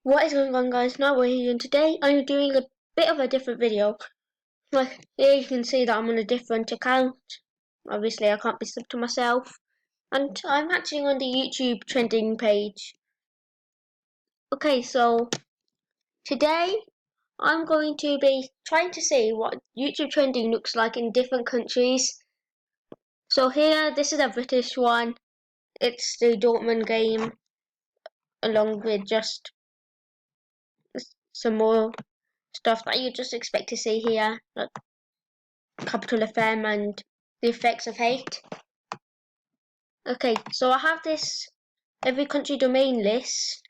What is going on, guys? Knightway here, and today I'm doing a bit of a different video. Like here you can see that I'm on a different account. Obviously I can't be subbed to myself. And I'm actually on the YouTube trending page. Okay, so today I'm going to be trying to see what YouTube trending looks like in different countries. So here, this is a British one. It's the Dortmund game, along with just some more stuff that you just expect to see here. Like Capital FM and the effects of hate. Okay, so I have this every country domain list,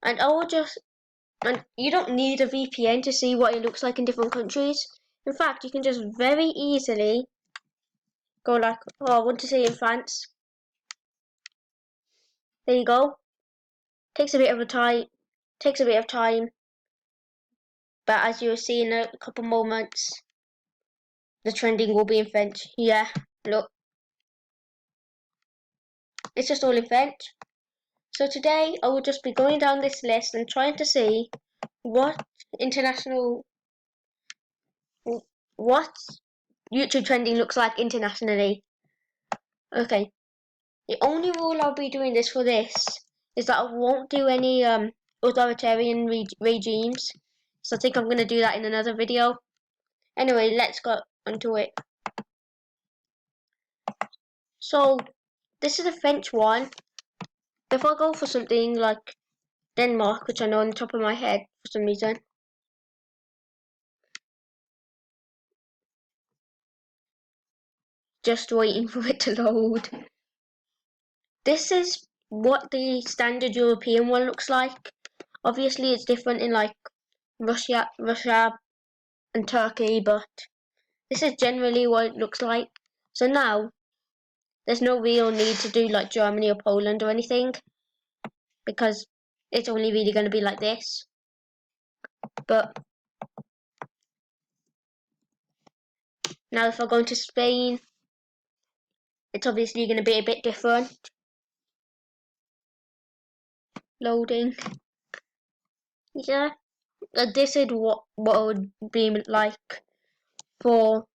and and you don't need a VPN to see what it looks like in different countries. In fact, you can just very easily go like, oh, I want to see it in France. There you go. Takes a bit of time, but as you'll see in a couple moments, the trending will be in French. Yeah, look, it's just all in French. So today I will just be going down this list and trying to see what what YouTube trending looks like internationally. Okay, the only rule I'll be doing this for this is that I won't do any authoritarian regimes. So I think I'm going to do that in another video. Anyway, let's go onto it. So this is a French one. If I go for something like Denmark, which I know on the top of my head for some reason. Just waiting for it to load. This is what the standard European one looks like. Obviously it's different in like Russia and Turkey, but this is generally what it looks like. So now there's no real need to do like Germany or Poland or anything, because it's only really going to be like this. But now if I go into Spain, it's obviously going to be a bit different. Loading. Yeah, this is what it would be like for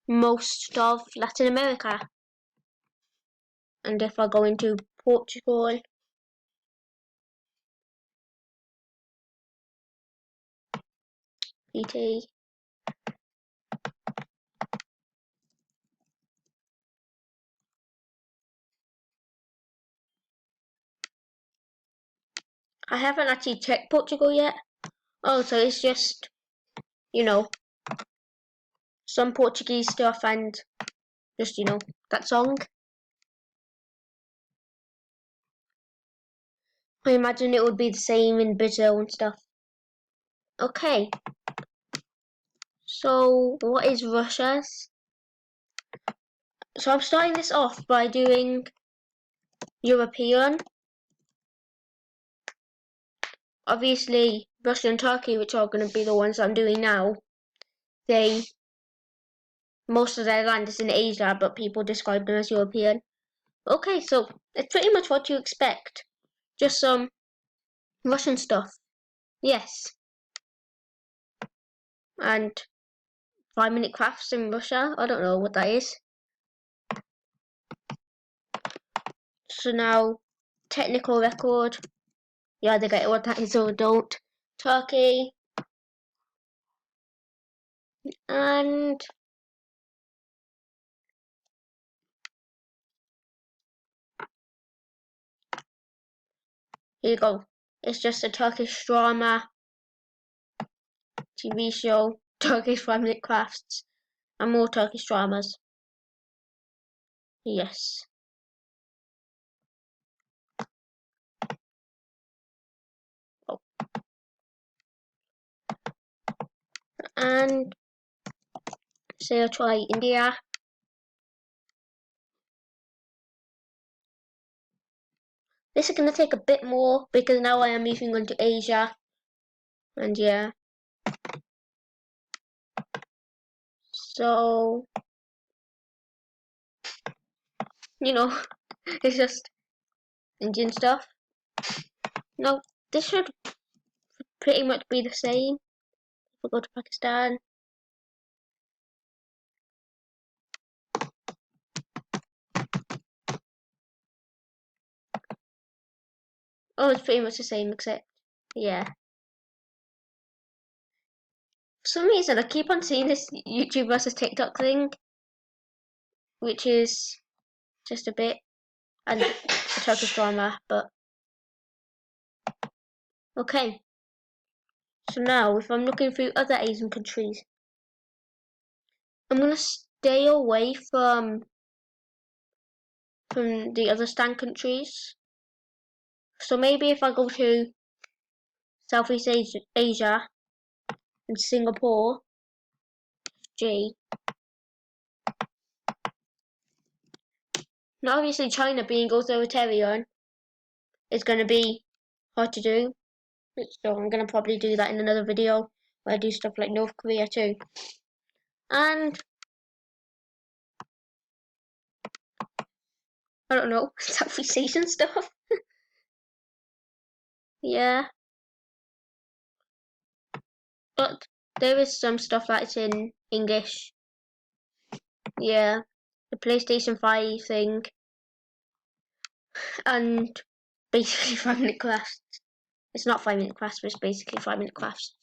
most of Latin America. And if I go into Portugal, PT, I haven't actually checked Portugal yet. Oh, so it's just, you know, some Portuguese stuff and just, you know, that song. I imagine it would be the same in Brazil and stuff. Okay. So, what is Russia's? So I'm starting this off by doing European. Obviously, Russia and Turkey, which are going to be the ones I'm doing now, most of their land is in Asia, but people describe them as European. Okay, so it's pretty much what you expect. Just some Russian stuff. Yes. And 5-minute crafts in Russia. I don't know what that is. So now, technical record. You either get what that is or don't. Turkey. And here you go. It's just a Turkish drama, TV show, Turkish 5-minute crafts, and more Turkish dramas. Yes. Oh. And say I'll try India. This is going to take a bit more because now I am moving on to Asia. And yeah. So, you know, it's just Indian stuff. No, this should pretty much be the same. If we go to Pakistan. Oh, it's pretty much the same, except, yeah. For some reason, I keep on seeing this YouTube versus TikTok thing, which is just a bit, and a Turkish drama, but okay. So now, if I'm looking through other Asian countries, I'm gonna stay away from the other Stan countries. So maybe if I go to Southeast Asia and Singapore, G. Now obviously China being authoritarian is going to be hard to do. So I'm going to probably do that in another video where I do stuff like North Korea too. And I don't know, Southeast Asian stuff. Yeah. But there is some stuff that's in English. Yeah. The PlayStation 5 thing. And basically 5-minute crafts. It's not 5-minute crafts, but it's basically 5-minute crafts.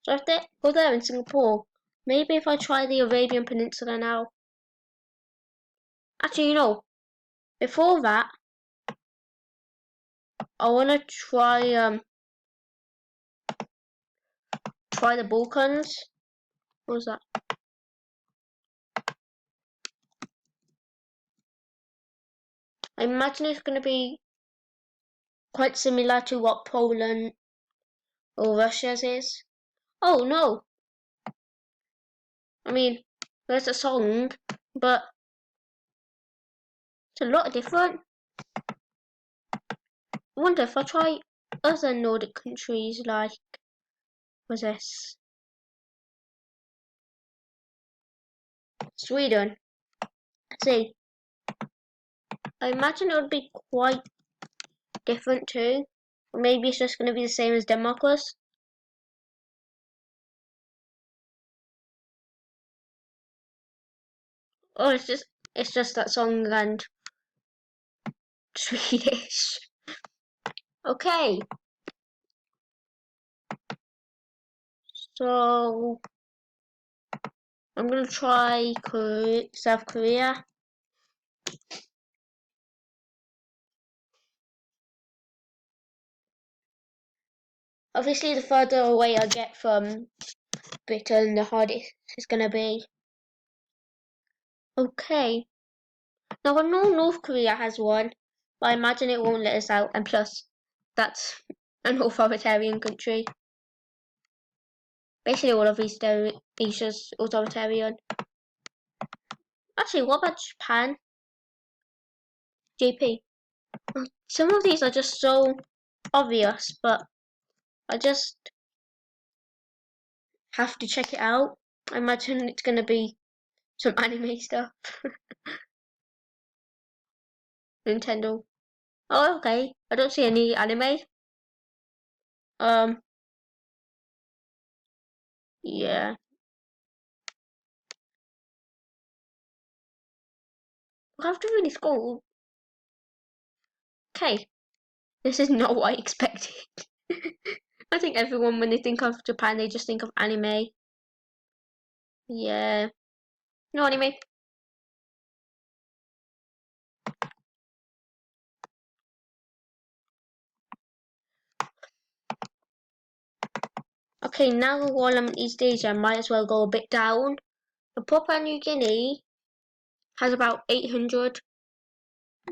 So if they go there in Singapore, maybe if I try the Arabian Peninsula now. Actually, you know, before that, I wanna try the Balkans. What was that? I imagine it's gonna be quite similar to what Poland or Russia's is. Oh no! I mean, there's a song, but it's a lot different. I wonder if I try other Nordic countries like, what's this? Sweden. Let's see. I imagine it would be quite different too. Or maybe it's just going to be the same as Denmark was. Or it's just that song and Swedish. Okay. So I'm gonna try South Korea. Obviously, the further away I get from Britain, the harder it's gonna be. Okay. Now I know North Korea has one, but I imagine it won't let us out. And plus, that's an authoritarian country. Basically, all of East Asia's authoritarian. Actually, what about Japan? JP. Some of these are just so obvious, but I just have to check it out. I imagine it's gonna be some anime stuff. Nintendo. Oh, okay. I don't see any anime. Yeah. After really school. Okay. This is not what I expected. I think everyone, when they think of Japan, they just think of anime. Yeah. No anime. Okay, now while I'm in East Asia, I might as well go a bit down. The Papua New Guinea has about 800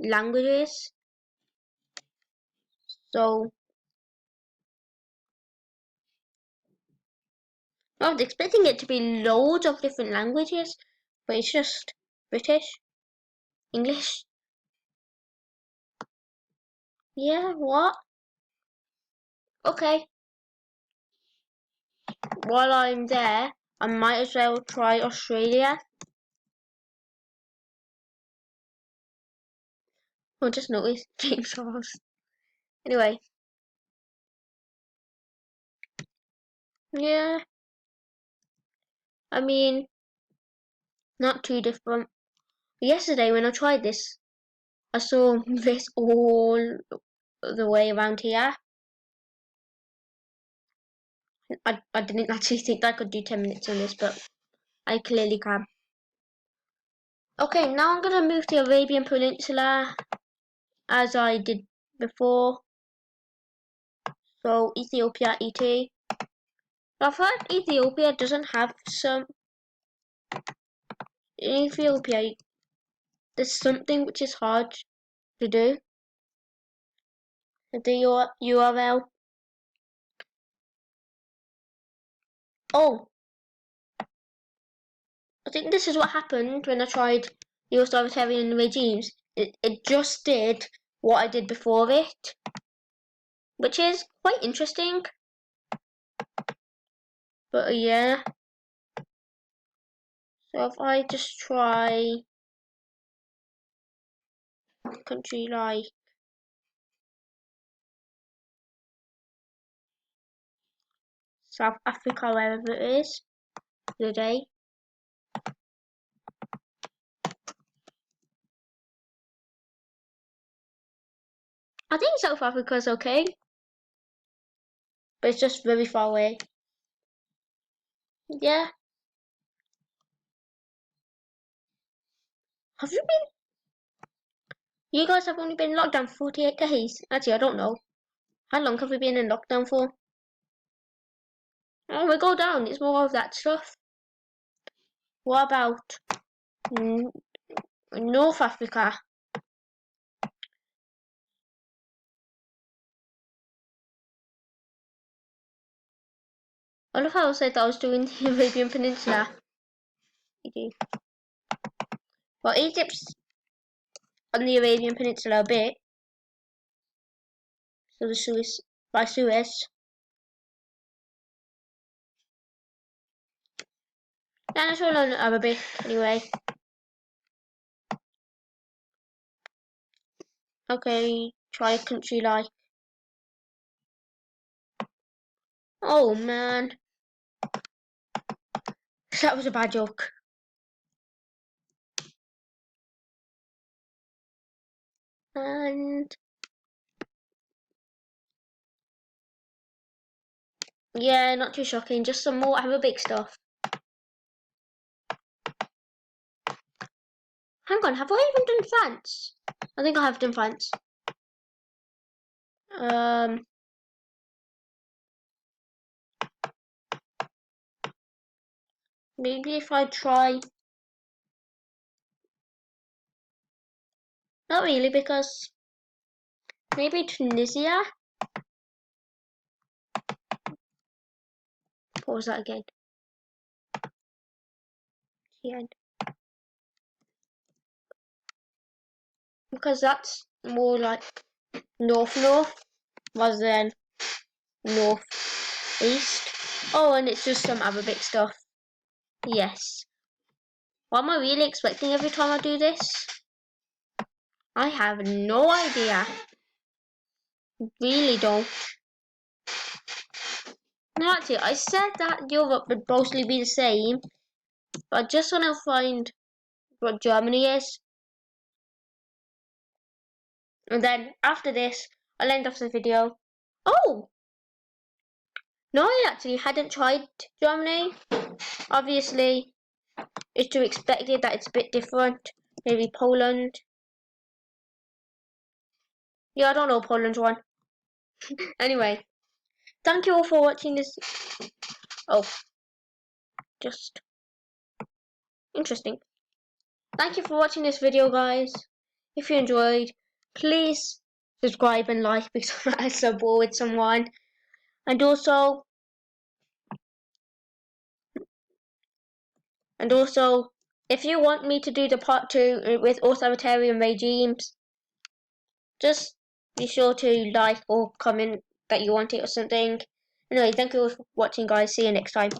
languages. So I was expecting it to be loads of different languages, but it's just British, English. Yeah, what? Okay. While I'm there, I might as well try Australia. I just noticed James Charles. Anyway. Yeah. I mean, not too different. Yesterday when I tried this, I saw this all the way around here. I didn't actually think I could do 10 minutes on this, but I clearly can. Okay, now I'm going to move to Arabian Peninsula, as I did before. So, Ethiopia, ET. I've heard Ethiopia doesn't have some... In Ethiopia, there's something which is hard to do. The URL. Oh, I think this is what happened when I tried the authoritarian regimes. It just did what I did before it, which is quite interesting. But yeah, so if I just try a country like South Africa, wherever it is, today. I think South Africa's okay, but it's just very far away. Yeah. Have you been? You guys have only been in lockdown for 48 days. Actually, I don't know. How long have we been in lockdown for? Oh, we go down. It's more of that stuff. What about North Africa? I love how I said that I was doing the Arabian Peninsula. Well, Egypt's on the Arabian Peninsula a bit. So the Suez, by Suez. And it's all on Arabic anyway. Okay, try a country like... Oh man. That was a bad joke. And... yeah, not too shocking. Just some more Arabic stuff. Hang on, have I even done France? I think I have done France. Maybe if I try... Not really, because... maybe Tunisia? What was that again? Yeah. Because that's more like north rather than north east. Oh, and it's just some Arabic stuff. Yes. What am I really expecting every time I do this? I have no idea. Really don't. No, actually, I said that Europe would mostly be the same, but I just want to find what Germany is. And then after this, I'll end off the video. Oh! No, I actually hadn't tried Germany. Obviously, it's to expected that it's a bit different. Maybe Poland. Yeah, I don't know Poland's one. Anyway, thank you all for watching this. Oh, just interesting. Thank you for watching this video, guys. If you enjoyed, please subscribe and like because I'm so bored with someone. And also, if you want me to do the part 2 with authoritarian regimes, just be sure to like or comment that you want it or something. Anyway, thank you all for watching, guys. See you next time.